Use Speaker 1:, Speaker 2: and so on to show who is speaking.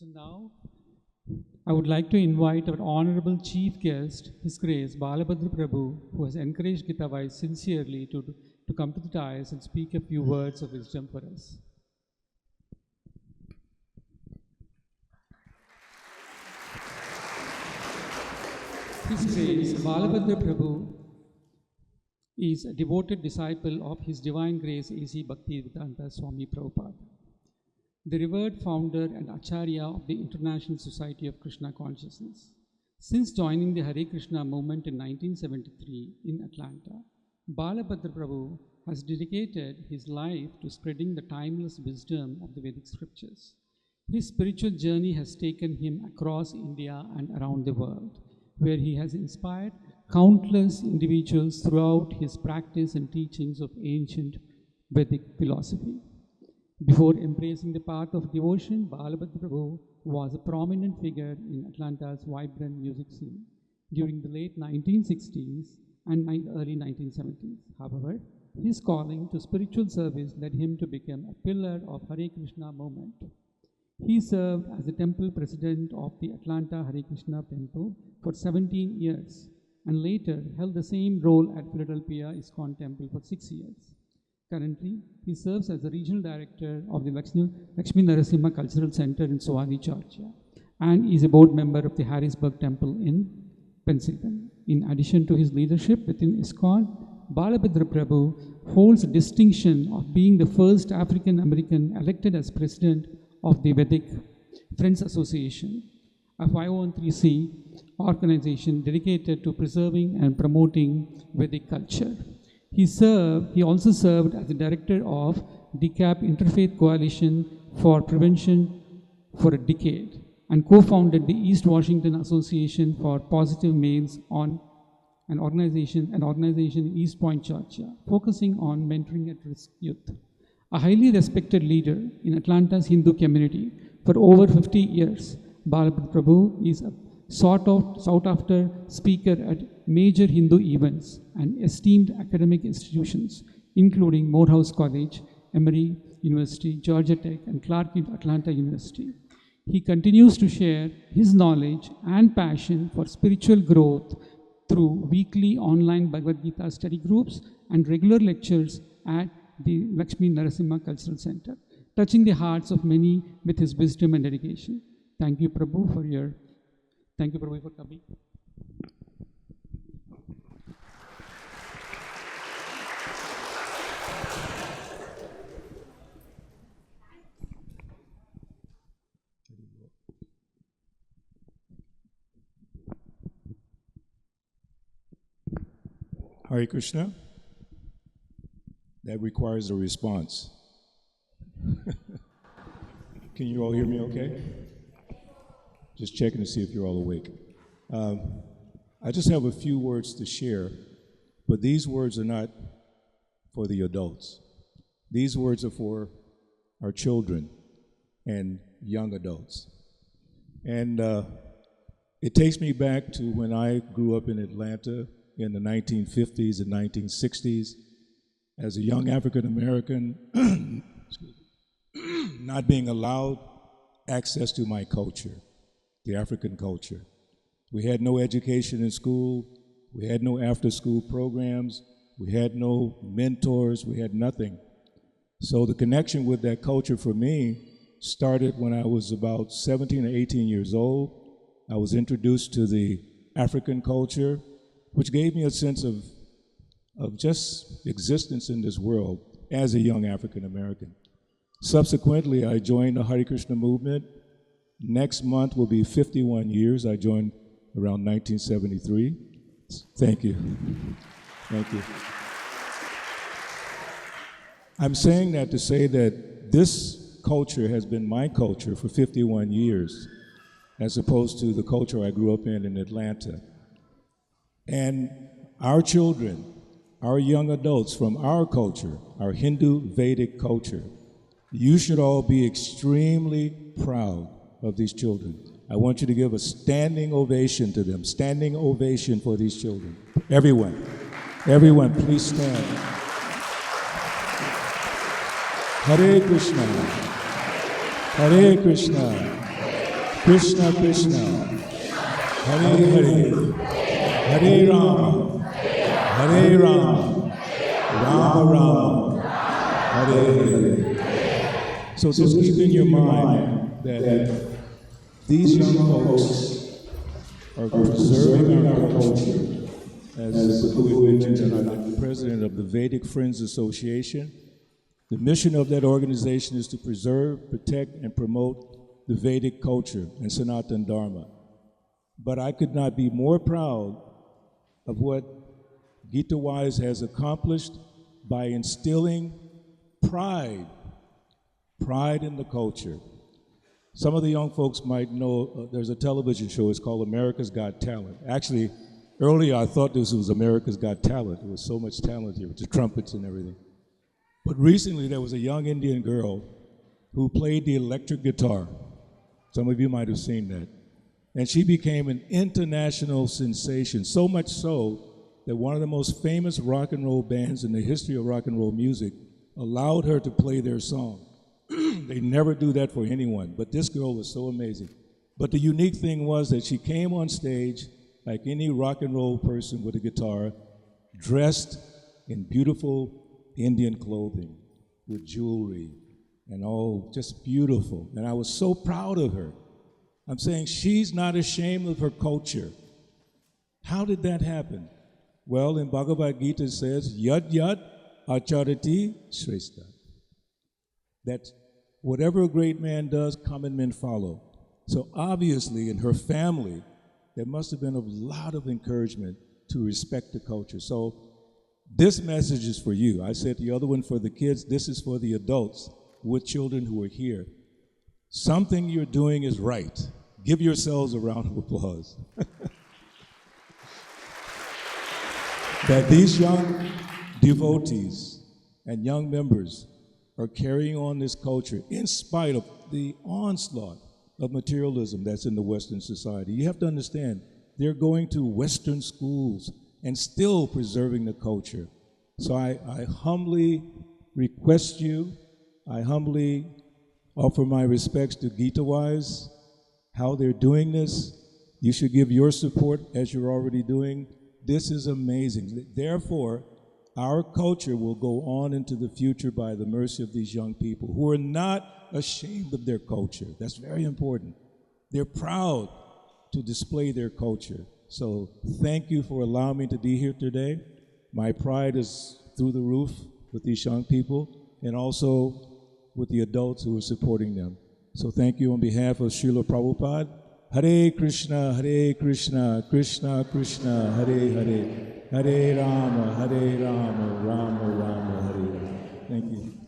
Speaker 1: So now, I would like to invite our honorable chief guest, His Grace Balabhadra Prabhu, who has encouraged GitaWise sincerely to come to the dais and speak a few words of wisdom for us. His Grace Balabhadra Prabhu is a devoted disciple of His Divine Grace A.C. Bhaktivedanta Swami Prabhupada, the revered founder and Acharya of the International Society of Krishna Consciousness. Since joining the Hare Krishna movement in 1973 in Atlanta, Balabhadra Prabhu has dedicated his life to spreading the timeless wisdom of the Vedic scriptures. His spiritual journey has taken him across India and around the world, where he has inspired countless individuals throughout his practice and teachings of ancient Vedic philosophy. Before embracing the path of devotion, Balabhadra Prabhu was a prominent figure in Atlanta's vibrant music scene during the late 1960s and early 1970s. However, his calling to spiritual service led him to become a pillar of Hare Krishna movement. He served as the temple president of the Atlanta Hare Krishna Temple for 17 years and later held the same role at Philadelphia ISKCON Temple for 6 years. Currently, he serves as the regional director of the Lakshmi Narasimha Cultural Center in Sauvage, Georgia, and is a board member of the Harrisburg Temple in Pennsylvania. In addition to his leadership within ISKCON, Balabhadra Prabhu holds the distinction of being the first African American elected as president of the Vedic Friends Association, a 501(c) organization dedicated to preserving and promoting Vedic culture. He also served as the director of DCAP Interfaith Coalition for Prevention for a decade and co-founded the East Washington Association for Positive Males on an organization in East Point, Georgia, focusing on mentoring at-risk youth. A highly respected leader in Atlanta's Hindu community for over 50 years, Balabhadra Prabhu is a sought-after speaker at major Hindu events and esteemed academic institutions, including Morehouse College, Emory University, Georgia Tech, and Clark Atlanta University. He continues to share his knowledge and passion for spiritual growth through weekly online Bhagavad Gita study groups and regular lectures at the Lakshmi Narasimha Cultural Center, touching the hearts of many with his wisdom and dedication. Thank you, Prabhu, for coming.
Speaker 2: Hare Krishna. That requires a response. Can you all hear me okay? Just checking to see if you're all awake. I just have a few words to share, but these words are not for the adults. These words are for our children and young adults. And it takes me back to when I grew up in Atlanta in the 1950s and 1960s as a young African American, not being allowed access to my culture, the African culture. We had no education in school, we had no after-school programs, we had no mentors, we had nothing. So the connection with that culture for me started when I was about 17 or 18 years old. I was introduced to the African culture, which gave me a sense of just existence in this world as a young African American. Subsequently, I joined the Hare Krishna movement. Next month will be 51 years. I joined around 1973. Thank you. Thank you. I'm saying that to say that this culture has been my culture for 51 years, as opposed to the culture I grew up in Atlanta. And our children, our young adults from our culture, our Hindu Vedic culture, you should all be extremely proud of these children. I want you to give a standing ovation to them, standing ovation for these children. Everyone, please stand. Hare Krishna, Hare Krishna, Krishna Krishna, Hare Hare, Hare Rama, Hare Rama, Rama Rama, Hare Hare. So just keep in your mind that these young folks are preserving our culture. As Prabhu mentioned, I'm the president of the Vedic Friends Association. The mission of that organization is to preserve, protect, and promote the Vedic culture and Sanatana Dharma. But I could not be more proud of what GitaWise has accomplished by instilling pride in the culture. Some of the young folks might know there's a television show, it's called America's Got Talent. Actually, earlier I thought this was America's Got Talent. There was so much talent here with the trumpets and everything. But recently there was a young Indian girl who played the electric guitar. Some of you might have seen that. And she became an international sensation, so much so that one of the most famous rock and roll bands in the history of rock and roll music allowed her to play their song. They never do that for anyone, but this girl was so amazing. But the unique thing was that she came on stage like any rock and roll person with a guitar, dressed in beautiful Indian clothing, with jewelry, and all just beautiful. And I was so proud of her. I'm saying she's not ashamed of her culture. How did that happen? Well, in Bhagavad Gita it says, Yad Yad Acharati Shrestha. That whatever a great man does, common men follow. So obviously in her family, there must have been a lot of encouragement to respect the culture. So this message is for you. I said the other one for the kids, this is for the adults with children who are here. Something you're doing is right. Give yourselves a round of applause. That these young devotees and young members are carrying on this culture in spite of the onslaught of materialism that's in the Western society. You have to understand, they're going to Western schools and still preserving the culture. So I humbly request you, I humbly offer my respects to GitaWise, how they're doing this. You should give your support as you're already doing. This is amazing. Therefore, our culture will go on into the future by the mercy of these young people who are not ashamed of their culture. That's very important. They're proud to display their culture. So thank you for allowing me to be here today. My pride is through the roof with these young people and also with the adults who are supporting them. So thank you on behalf of Srila Prabhupada. Hare Krishna, Krishna Krishna, Hare Hare, Hare Rama, Rama Rama, Hare Rama. Thank you.